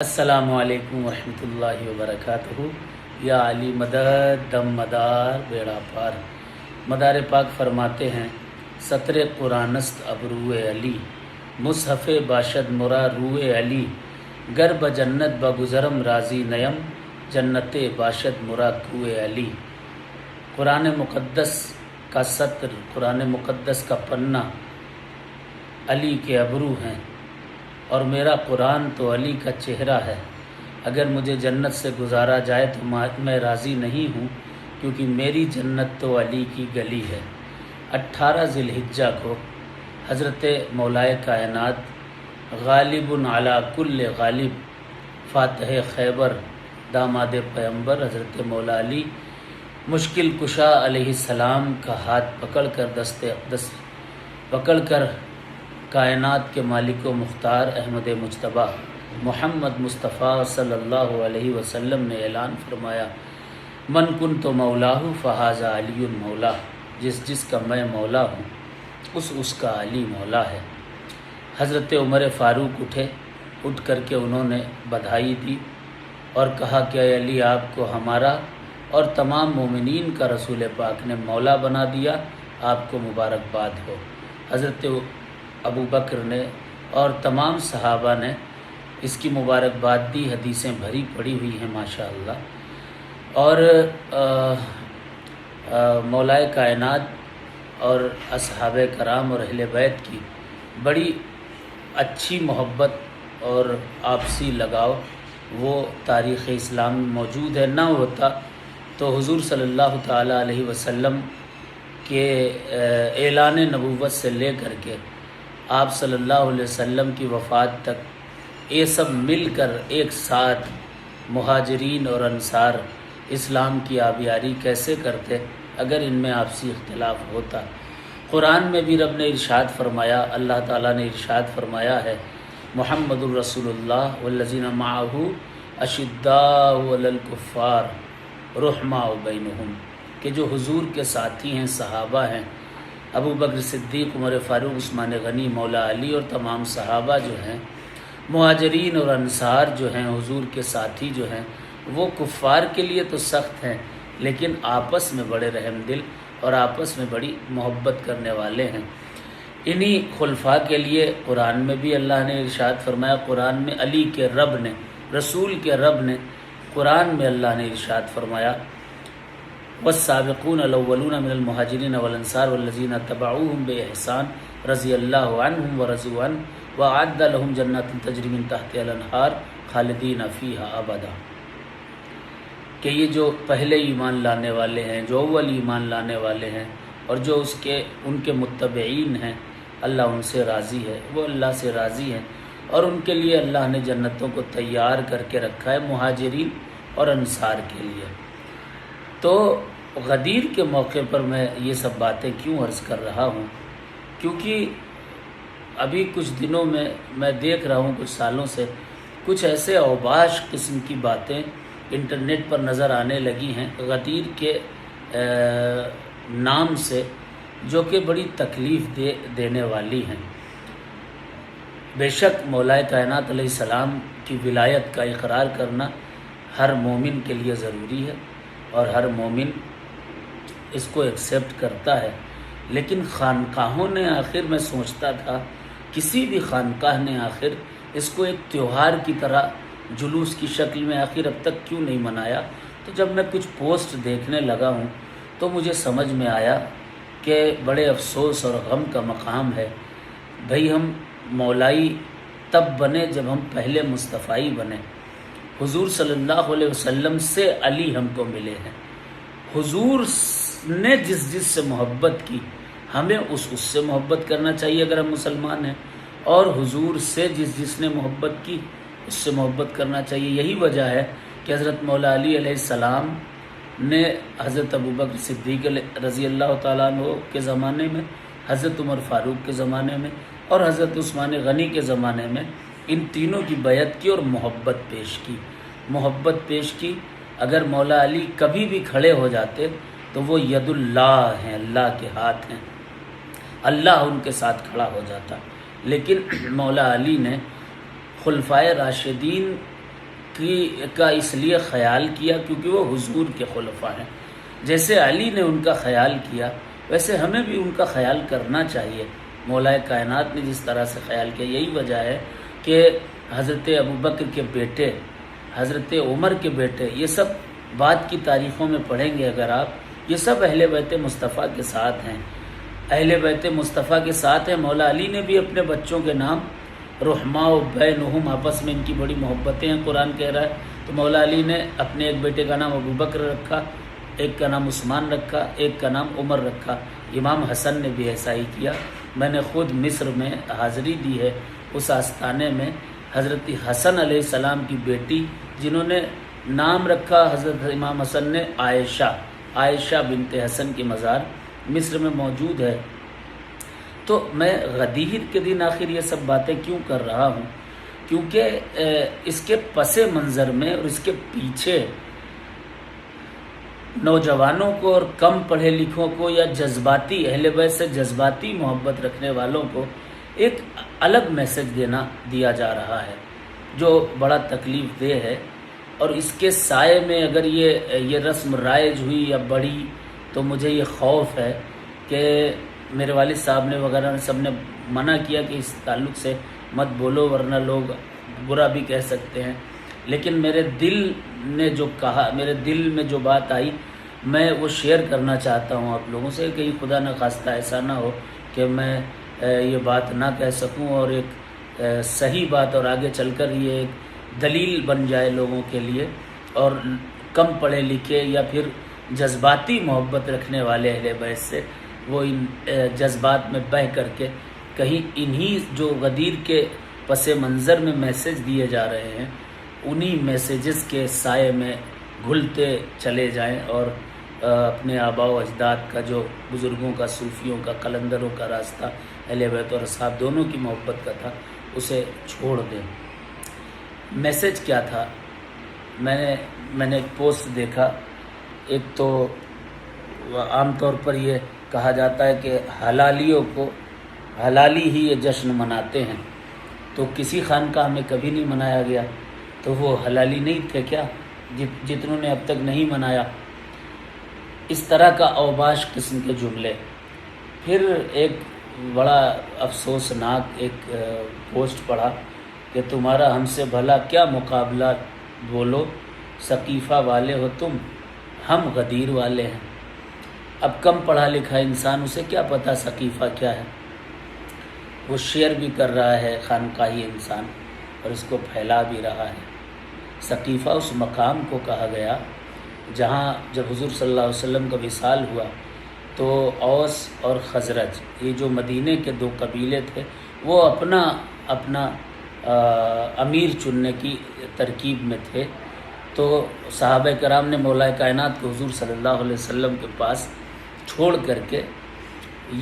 السلام علیکم ورحمۃ اللہ وبرکاتہ۔ یا علی مدد دم مدار بیڑا پار۔ مدار پاک فرماتے ہیں سطر قرآنست ابرو علی، مصحف باشد مرا روئے علی، گر بجنت بگزرم راضی نیم، جنت باشد مرا کوئے علی۔ قرآن مقدس کا سطر، قرآن مقدس کا پنہ علی کے ابرو ہیں، اور میرا قرآن تو علی کا چہرہ ہے۔ اگر مجھے جنت سے گزارا جائے تو میں راضی نہیں ہوں، کیونکہ میری جنت تو علی کی گلی ہے۔ 18 ذی الحجہ کو حضرت مولائے کائنات غالب علی کل غالب، فاتح خیبر، داماد پیمبر حضرت مولا علی مشکل کشا علیہ السلام کا ہاتھ پکڑ کر کائنات کے مالک و مختار احمد مجتبیٰ محمد مصطفیٰ صلی اللہ علیہ وسلم نے اعلان فرمایا، من کنت مولاہ فہذا علی مولا، جس کا میں مولا ہوں اس کا علی مولا ہے۔ حضرت عمر فاروق اٹھ کر کے انہوں نے بدھائی دی اور کہا کہ اے علی، آپ کو ہمارا اور تمام مومنین کا رسول پاک نے مولا بنا دیا، آپ کو مبارکباد ہو۔ حضرت ابو بکر نے اور تمام صحابہ نے اس کی مبارکباد دی، حدیثیں بھری پڑی ہوئی ہیں ماشاءاللہ۔ اور مولائے کائنات اور اصحاب کرام اور اہل بیت کی بڑی اچھی محبت اور آپسی لگاؤ وہ تاریخ اسلام میں موجود ہے۔ نہ ہوتا تو حضور صلی اللہ تعالیٰ علیہ وسلم کے اعلان نبوت سے لے کر کے آپ صلی اللہ علیہ وسلم کی وفات تک یہ سب مل کر ایک ساتھ مہاجرین اور انصار اسلام کی آبیاری کیسے کرتے اگر ان میں آپسی اختلاف ہوتا۔ قرآن میں بھی رب نے ارشاد فرمایا، اللہ تعالیٰ نے ارشاد فرمایا ہے، محمد الرسول اللہ والذین معہ اشداء علی الکفار رحماء بینہم، کہ جو حضور کے ساتھی ہیں، صحابہ ہیں، ابو بکر صدیق، عمر فاروق، عثمان غنی، مولا علی اور تمام صحابہ جو ہیں، مہاجرین اور انصار جو ہیں، حضور کے ساتھی جو ہیں، وہ کفار کے لیے تو سخت ہیں لیکن آپس میں بڑے رحم دل اور آپس میں بڑی محبت کرنے والے ہیں۔ انہی خلفاء کے لیے قرآن میں بھی اللہ نے ارشاد فرمایا، قرآن میں علی کے رب نے، رسول کے رب نے، قرآن میں اللہ نے ارشاد فرمایا، والسابقون الاولون من المہاجرین والانصار والذین اتبعوہم بإحسان رضی اللہ عنہم ورضوا عنہ وأعد لهم جنات تجری من تحتها الانہار خالدین فیہا ابدا، کہ یہ جو پہلے ایمان لانے والے ہیں، جو اول ایمان لانے والے ہیں اور جو ان کے متبعین ہیں، اللہ ان سے راضی ہے، وہ اللہ سے راضی ہیں، اور ان کے لیے اللہ نے جنتوں کو تیار کر کے رکھا ہے، مہاجرین اور انصار کے لیے۔ تو غدیر کے موقع پر میں یہ سب باتیں کیوں عرض کر رہا ہوں؟ کیونکہ ابھی کچھ دنوں میں میں دیکھ رہا ہوں، کچھ سالوں سے کچھ ایسے اوباش قسم کی باتیں انٹرنیٹ پر نظر آنے لگی ہیں غدیر کے نام سے، جو کہ بڑی تکلیف دینے والی ہیں۔ بے شک مولائے کائنات علیہ السلام کی ولایت کا اقرار کرنا ہر مومن کے لیے ضروری ہے اور ہر مومن اس کو ایکسیپٹ کرتا ہے، لیکن خانقاہوں نے آخر، میں سوچتا تھا کسی بھی خانقاہ نے آخر اس کو ایک تہوار کی طرح جلوس کی شکل میں آخر اب تک کیوں نہیں منایا؟ تو جب میں کچھ پوسٹ دیکھنے لگا ہوں تو مجھے سمجھ میں آیا کہ بڑے افسوس اور غم کا مقام ہے۔ بھئی ہم مولائی تب بنے جب ہم پہلے مصطفائی بنے، حضور صلی اللہ علیہ وسلم سے علی ہم کو ملے ہیں، حضور نے جس سے محبت کی ہمیں اس سے محبت کرنا چاہیے اگر ہم مسلمان ہیں، اور حضور سے جس نے محبت کی اس سے محبت کرنا چاہیے۔ یہی وجہ ہے کہ حضرت مولا علی علیہ السلام نے حضرت ابو بکر صدیق رضی اللہ تعالیٰ عنہ کے زمانے میں، حضرت عمر فاروق کے زمانے میں اور حضرت عثمان غنی کے زمانے میں ان تینوں کی بیعت کی اور محبت پیش کی۔ اگر مولا علی کبھی بھی کھڑے ہو جاتے تو وہ ید اللہ ہیں، اللہ کے ہاتھ ہیں، اللہ ان کے ساتھ کھڑا ہو جاتا، لیکن مولا علی نے خلفائے راشدین کا اس لیے خیال کیا کیونکہ وہ حضور کے خلفاء ہیں۔ جیسے علی نے ان کا خیال کیا ویسے ہمیں بھی ان کا خیال کرنا چاہیے۔ مولا کائنات نے جس طرح سے خیال کیا، یہی وجہ ہے کہ حضرت ابوبکر کے بیٹے، حضرت عمر کے بیٹے، یہ سب بعد کی تاریخوں میں پڑھیں گے اگر آپ، یہ سب اہل بیت مصطفیٰ کے ساتھ ہیں، اہل بیت مصطفیٰ کے ساتھ ہیں۔ مولا علی نے بھی اپنے بچوں کے نام رحماء بینہم، آپس میں ان کی بڑی محبتیں ہیں، قرآن کہہ رہا ہے، تو مولا علی نے اپنے ایک بیٹے کا نام ابوبکر رکھا، ایک کا نام عثمان رکھا، ایک کا نام عمر رکھا۔ امام حسن نے بھی ایسا ہی کیا۔ میں نے خود مصر میں حاضری دی ہے، اس آستانے میں حضرت حسن علیہ السلام کی بیٹی جنہوں نے نام رکھا حضرت امام حسن نے عائشہ بنت حسن کی مزار مصر میں موجود ہے۔ تو میں غدیر کے دن آخر یہ سب باتیں کیوں کر رہا ہوں؟ کیونکہ اس کے پس منظر میں اور اس کے پیچھے نوجوانوں کو اور کم پڑھے لکھوں کو یا جذباتی اہل بیت سے جذباتی محبت رکھنے والوں کو ایک الگ میسج دیا جا رہا ہے جو بڑا تکلیف دہ ہے، اور اس کے سائے میں اگر یہ رسم رائج ہوئی یا بڑھی تو مجھے یہ خوف ہے کہ میرے والد صاحب نے وغیرہ نے سب نے منع کیا کہ اس تعلق سے مت بولو ورنہ لوگ برا بھی کہہ سکتے ہیں، لیکن میرے دل نے جو کہا، میرے دل میں جو بات آئی میں وہ شیئر کرنا چاہتا ہوں آپ لوگوں سے، کہیں خدا نہ خواستہ ایسا نہ ہو کہ میں یہ بات نہ کہہ سکوں اور ایک صحیح بات اور آگے چل کر یہ ایک دلیل بن جائے لوگوں کے لیے، اور کم پڑھے لکھے یا پھر جذباتی محبت رکھنے والے اہل بیت سے وہ ان جذبات میں بہہ کر کے کہیں انہی جو غدیر کے پس منظر میں میسج دیے جا رہے ہیں انہی میسیجز کے سائے میں گھلتے چلے جائیں اور اپنے آباء و اجداد کا جو بزرگوں کا، صوفیوں کا، قلندروں کا راستہ اہل بیت اور اصحاب دونوں کی محبت کا تھا اسے چھوڑ دیں۔ میسج کیا تھا؟ میں نے ایک پوسٹ دیکھا، ایک تو عام طور پر یہ کہا جاتا ہے کہ حلالیوں کو حلالی ہی یہ جشن مناتے ہیں، تو کسی خانقاہ میں کبھی نہیں منایا گیا، تو وہ حلالی نہیں تھے کیا جتنوں نے اب تک نہیں منایا؟ اس طرح کا اوباش قسم کے جملے۔ پھر ایک بڑا افسوسناک ایک پوسٹ پڑھا کہ تمہارا ہم سے بھلا کیا مقابلہ، بولو ثقیفہ والے ہو تم، ہم غدیر والے ہیں۔ اب کم پڑھا لکھا انسان اسے کیا پتہ ثقیفہ کیا ہے؟ وہ شیئر بھی کر رہا ہے خانقاہی انسان اور اس کو پھیلا بھی رہا ہے۔ ثقیفہ اس مقام کو کہا گیا جہاں جب حضور صلی اللہ علیہ وسلم کا وصال ہوا تو اوس اور خزرج، یہ جو مدینے کے دو قبیلے تھے، وہ اپنا امیر چننے کی ترکیب میں تھے، تو صحابہ کرام نے مولا کائنات کو حضور صلی اللہ علیہ وسلم کے پاس چھوڑ کر کے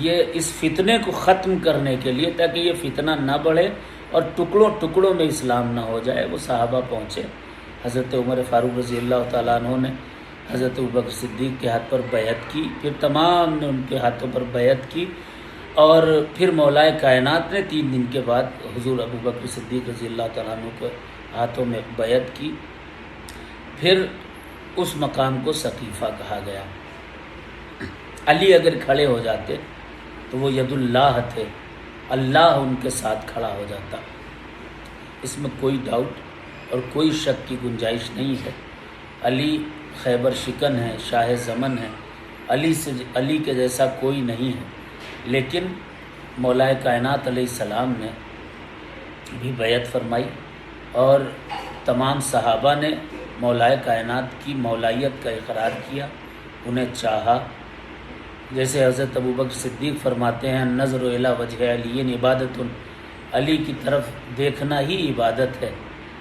یہ اس فتنے کو ختم کرنے کے لیے، تاکہ یہ فتنہ نہ بڑھے اور ٹکڑوں ٹکڑوں میں اسلام نہ ہو جائے، وہ صحابہ پہنچے۔ حضرت عمر فاروق رضی اللہ تعالیٰ عنہ نے حضرت ابوبکر صدیق کے ہاتھ پر بیعت کی، پھر تمام نے ان کے ہاتھوں پر بیعت کی، اور پھر مولا کائنات نے 3 دن کے بعد حضور ابوبکر صدیق رضی اللہ تعالیٰ عنہ کے ہاتھوں میں بیعت کی۔ پھر اس مقام کو ثقیفہ کہا گیا۔ علی اگر کھڑے ہو جاتے تو وہ ید اللہ تھے، اللہ ان کے ساتھ کھڑا ہو جاتا، اس میں کوئی ڈاؤٹ اور کوئی شک کی گنجائش نہیں ہے۔ علی خیبر شکن ہے، شاہ زمن ہے، علی کے جیسا کوئی نہیں ہے، لیکن مولا کائنات علیہ السلام نے بھی بیعت فرمائی اور تمام صحابہ نے مولا کائنات کی مولائیت کا اقرار کیا، انہیں چاہا۔ جیسے حضرت ابوبکر صدیق فرماتے ہیں نظر الی وجہ علی عبادت، علی کی طرف دیکھنا ہی عبادت ہے۔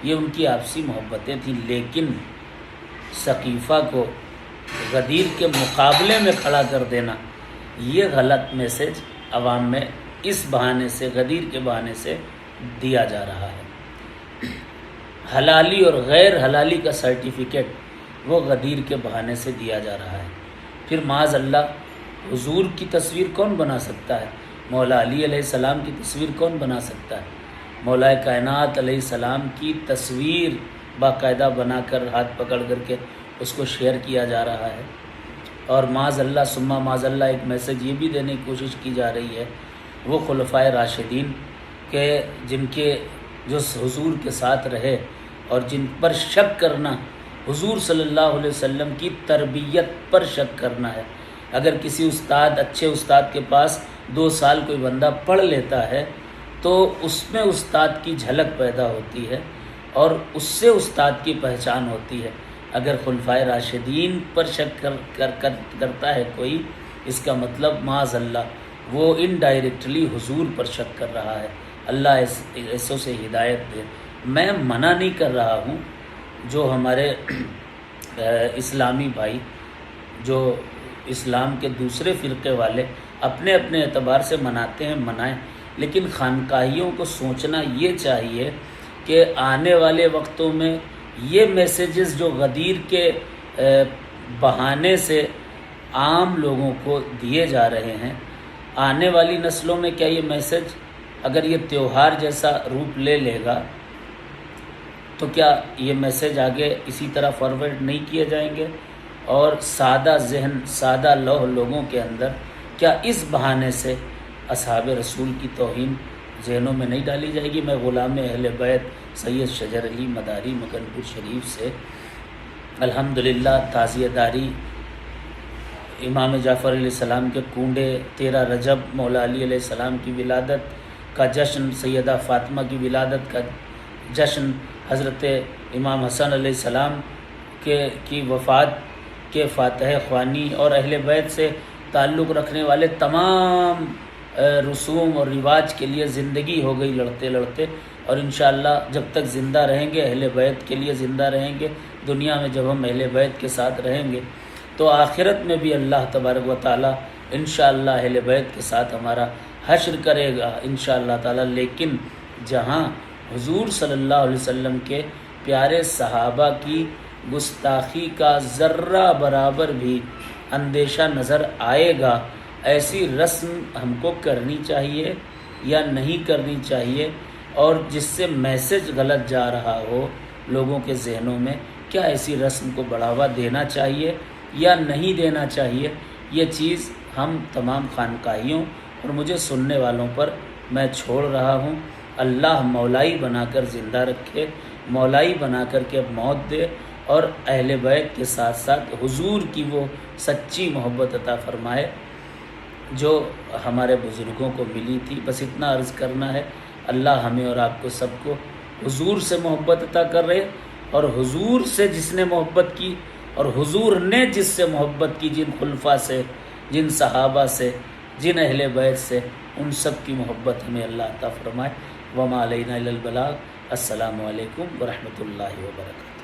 یہ ان کی آپسی محبتیں تھیں، لیکن ثقیفہ کو غدیر کے مقابلے میں کھڑا کر دینا، یہ غلط میسج عوام میں اس بہانے سے، غدیر کے بہانے سے دیا جا رہا ہے۔ حلالی اور غیر حلالی کا سرٹیفکیٹ وہ غدیر کے بہانے سے دیا جا رہا ہے۔ پھر معاذ اللہ حضور کی تصویر کون بنا سکتا ہے؟ مولا علی علیہ السلام کی تصویر کون بنا سکتا ہے؟ مولا کائنات علیہ السلام کی تصویر باقاعدہ بنا کر ہاتھ پکڑ کر کے اس کو شیئر کیا جا رہا ہے، اور معاذ اللہ ثم معاذ اللہ ایک میسج یہ بھی دینے کی کوشش کی جا رہی ہے وہ خلفائے راشدین کے جن کے جو حضور کے ساتھ رہے اور جن پر شک کرنا حضور صلی اللہ علیہ وسلم کی تربیت پر شک کرنا ہے۔ اگر کسی استاد اچھے استاد کے پاس 2 سال کوئی بندہ پڑھ لیتا ہے تو اس میں استاد کی جھلک پیدا ہوتی ہے اور اس سے استاد کی پہچان ہوتی ہے۔ اگر خلفائے راشدین پر شک کرتا ہے کوئی، اس کا مطلب معاذ اللہ وہ انڈائریکٹلی حضور پر شک کر رہا ہے۔ اللہ ایسوں سے ہدایت دے۔ میں منع نہیں کر رہا ہوں، جو ہمارے اسلامی بھائی جو اسلام کے دوسرے فرقے والے اپنے اپنے اعتبار سے مناتے ہیں منائیں، لیکن خانقاہیوں کو سوچنا یہ چاہیے کہ آنے والے وقتوں میں یہ میسیجز جو غدیر کے بہانے سے عام لوگوں کو دیے جا رہے ہیں، آنے والی نسلوں میں کیا یہ میسیج اگر یہ تہوار جیسا روپ لے لے گا تو کیا یہ میسیج آگے اسی طرح فارورڈ نہیں کیے جائیں گے؟ اور سادہ ذہن سادہ لوح لوگوں کے اندر کیا اس بہانے سے اصحاب رسول کی توہین ذہنوں میں نہیں ڈالی جائے گی؟ میں غلام اہل بیت سید شجر علی مداری مکن پور شریف سے الحمدللہ تعزیہ داری امام جعفر علیہ السلام کے کنڈے 13 رجب مولا علی علیہ السلام کی ولادت کا جشن، سیدہ فاطمہ کی ولادت کا جشن، حضرت امام حسن علیہ السلام کی وفات کے فاتح خوانی اور اہل بیت سے تعلق رکھنے والے تمام رسوم اور رواج کے لیے زندگی ہو گئی لڑتے لڑتے، اور انشاءاللہ جب تک زندہ رہیں گے اہل بیت کے لیے زندہ رہیں گے۔ دنیا میں جب ہم اہل بیت کے ساتھ رہیں گے تو آخرت میں بھی اللہ تبارک و تعالی انشاءاللہ اہل بیت کے ساتھ ہمارا حشر کرے گا انشاءاللہ تعالی۔ لیکن جہاں حضور صلی اللہ علیہ وسلم کے پیارے صحابہ کی گستاخی کا ذرہ برابر بھی اندیشہ نظر آئے گا، ایسی رسم ہم کو کرنی چاہیے یا نہیں کرنی چاہیے؟ اور جس سے میسج غلط جا رہا ہو لوگوں کے ذہنوں میں، کیا ایسی رسم کو بڑھاوا دینا چاہیے یا نہیں دینا چاہیے؟ یہ چیز ہم تمام خانقاہیوں اور مجھے سننے والوں پر میں چھوڑ رہا ہوں۔ اللہ مولائی بنا کر زندہ رکھے، مولائی بنا کر کے موت دے، اور اہل بیت کے ساتھ ساتھ حضور کی وہ سچی محبت عطا فرمائے جو ہمارے بزرگوں کو ملی تھی۔ بس اتنا عرض کرنا ہے، اللہ ہمیں اور آپ کو سب کو حضور سے محبت عطا کر رہے، اور حضور سے جس نے محبت کی اور حضور نے جس سے محبت کی، جن خلفاء سے، جن صحابہ سے، جن اہل بیت سے، ان سب کی محبت ہمیں اللہ عطا فرمائے۔ وما علینا الا البلاغ۔ السلام علیکم ورحمۃ اللہ وبرکاتہ۔